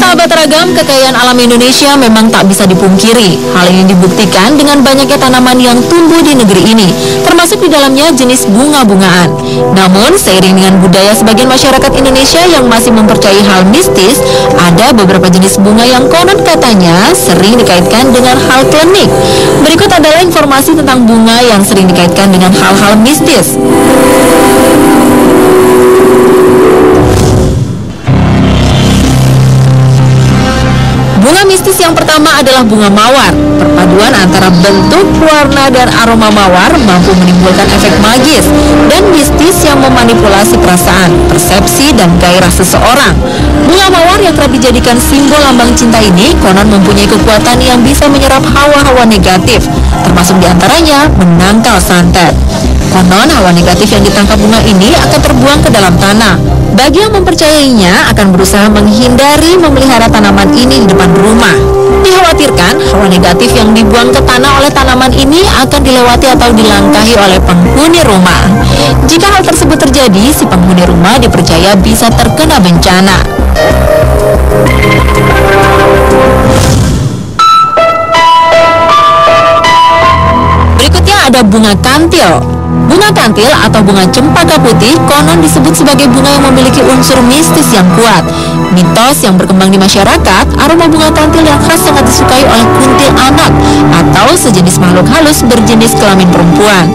Sahabat Ragam, kekayaan alam Indonesia memang tak bisa dipungkiri. Hal ini dibuktikan dengan banyaknya tanaman yang tumbuh di negeri ini, termasuk di dalamnya jenis bunga-bungaan. Namun, seiring dengan budaya sebagian masyarakat Indonesia yang masih mempercayai hal mistis, ada beberapa jenis bunga yang konon katanya sering dikaitkan dengan hal klinik. Berikut adalah informasi tentang bunga yang sering dikaitkan dengan hal-hal mistis. Bunga mistis yang pertama adalah bunga mawar. Perpaduan antara bentuk, warna, dan aroma mawar mampu menimbulkan efek magis dan mistis yang memanipulasi perasaan, persepsi, dan gairah seseorang. Bunga mawar yang kerap dijadikan simbol lambang cinta ini konon mempunyai kekuatan yang bisa menyerap hawa-hawa negatif, termasuk diantaranya menangkal santet. Konon hawa negatif yang ditangkap bunga ini akan terbuang ke dalam tanah. Bagi yang mempercayainya akan berusaha menghindari memelihara tanaman ini di depan rumah. Dikhawatirkan hawa negatif yang dibuang ke tanah oleh tanaman ini akan dilewati atau dilangkahi oleh penghuni rumah. Jika hal tersebut terjadi, si penghuni rumah dipercaya bisa terkena bencana. Berikutnya ada bunga kantil. Bunga kantil atau bunga cempaka putih konon disebut sebagai bunga yang memiliki unsur mistis yang kuat. Mitos yang berkembang di masyarakat, aroma bunga kantil yang khas sangat disukai oleh kuntil anak atau sejenis makhluk halus berjenis kelamin perempuan.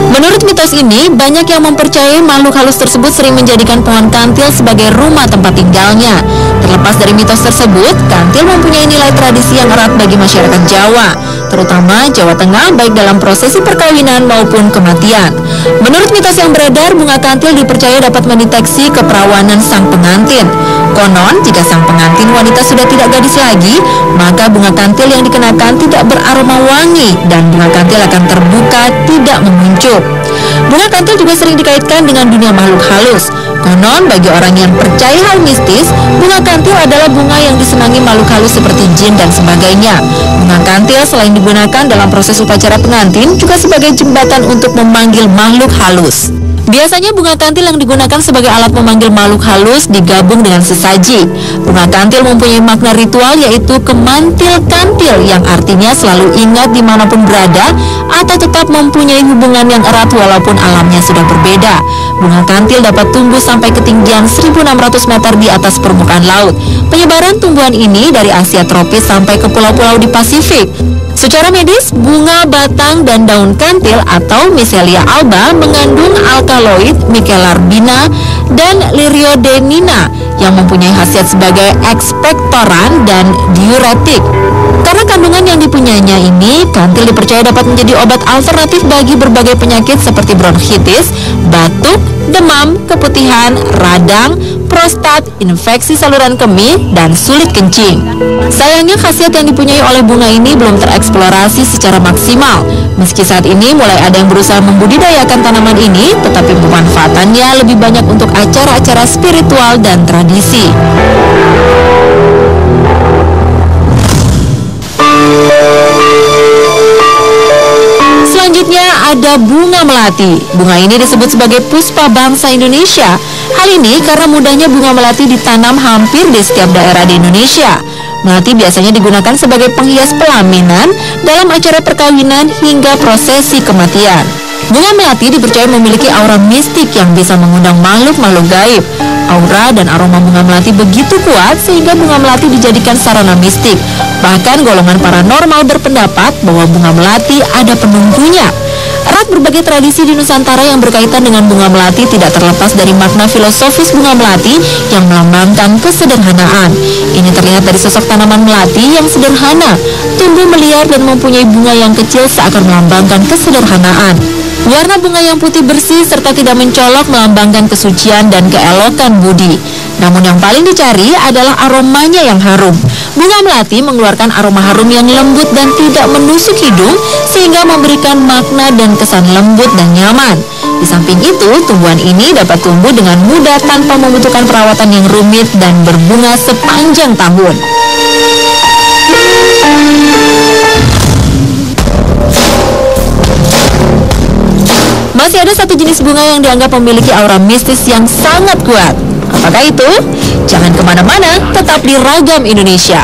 Menurut mitos ini, banyak yang mempercayai makhluk halus tersebut sering menjadikan pohon kantil sebagai rumah tempat tinggalnya. Terlepas dari mitos tersebut, kantil mempunyai nilai tradisi yang erat bagi masyarakat Jawa, terutama Jawa Tengah, baik dalam prosesi perkawinan maupun kematian. Menurut mitos yang beredar, bunga kantil dipercaya dapat mendeteksi keperawanan sang pengantin. Konon, jika sang pengantin wanita sudah tidak gadis lagi, maka bunga kantil yang dikenakan tidak beraroma wangi dan bunga kantil akan terbuka, tidak menguncup. Bunga kantil juga sering dikaitkan dengan dunia makhluk halus. Konon, bagi orang yang percaya hal mistis, bunga kantil adalah bunga yang disenangi makhluk halus seperti jin dan sebagainya. Bunga kantil selain digunakan dalam proses upacara pengantin, juga sebagai jembatan untuk memanggil makhluk halus. Biasanya bunga kantil yang digunakan sebagai alat memanggil makhluk halus digabung dengan sesaji. Bunga kantil mempunyai makna ritual, yaitu kemantil kantil, yang artinya selalu ingat dimanapun berada atau tetap mempunyai hubungan yang erat walaupun alamnya sudah berbeda. Bunga kantil dapat tumbuh sampai ketinggian 1.600 meter di atas permukaan laut. Penyebaran tumbuhan ini dari Asia tropis sampai ke pulau-pulau di Pasifik. Secara medis, bunga, batang, dan daun kantil atau Misselia alba mengandung alkaloid Michelarbina dan Liriodenina yang mempunyai khasiat sebagai ekspektoran dan diuretik. Karena kandungan yang dipunyainya ini, kantil dipercaya dapat menjadi obat alternatif bagi berbagai penyakit seperti bronkitis, batuk, demam, keputihan, radang, prostat, infeksi saluran kemih, dan sulit kencing. Sayangnya khasiat yang dipunyai oleh bunga ini belum tereksplorasi secara maksimal. Meski saat ini mulai ada yang berusaha membudidayakan tanaman ini, tetapi pemanfaatannya lebih banyak untuk acara-acara spiritual dan tradisi. Selanjutnya ada bunga melati. Bunga ini disebut sebagai puspa bangsa Indonesia. Hal ini karena mudahnya bunga melati ditanam hampir di setiap daerah di Indonesia. Melati biasanya digunakan sebagai penghias pelaminan dalam acara perkawinan hingga prosesi kematian. Bunga melati dipercaya memiliki aura mistik yang bisa mengundang makhluk-makhluk gaib. Aura dan aroma bunga melati begitu kuat sehingga bunga melati dijadikan sarana mistik. Bahkan golongan paranormal berpendapat bahwa bunga melati ada penunggunya. Erat berbagai tradisi di Nusantara yang berkaitan dengan bunga melati tidak terlepas dari makna filosofis bunga melati yang melambangkan kesederhanaan. Ini terlihat dari sosok tanaman melati yang sederhana, tumbuh meliar dan mempunyai bunga yang kecil seakan melambangkan kesederhanaan. Warna bunga yang putih bersih serta tidak mencolok melambangkan kesucian dan keelokan budi. Namun yang paling dicari adalah aromanya yang harum. Bunga melati mengeluarkan aroma harum yang lembut dan tidak menusuk hidung, sehingga memberikan makna dan kesan lembut dan nyaman. Di samping itu, tumbuhan ini dapat tumbuh dengan mudah tanpa membutuhkan perawatan yang rumit dan berbunga sepanjang tahun. Masih ada satu jenis bunga yang dianggap memiliki aura mistis yang sangat kuat. Apakah itu? Jangan kemana-mana, tetap di Ragam Indonesia.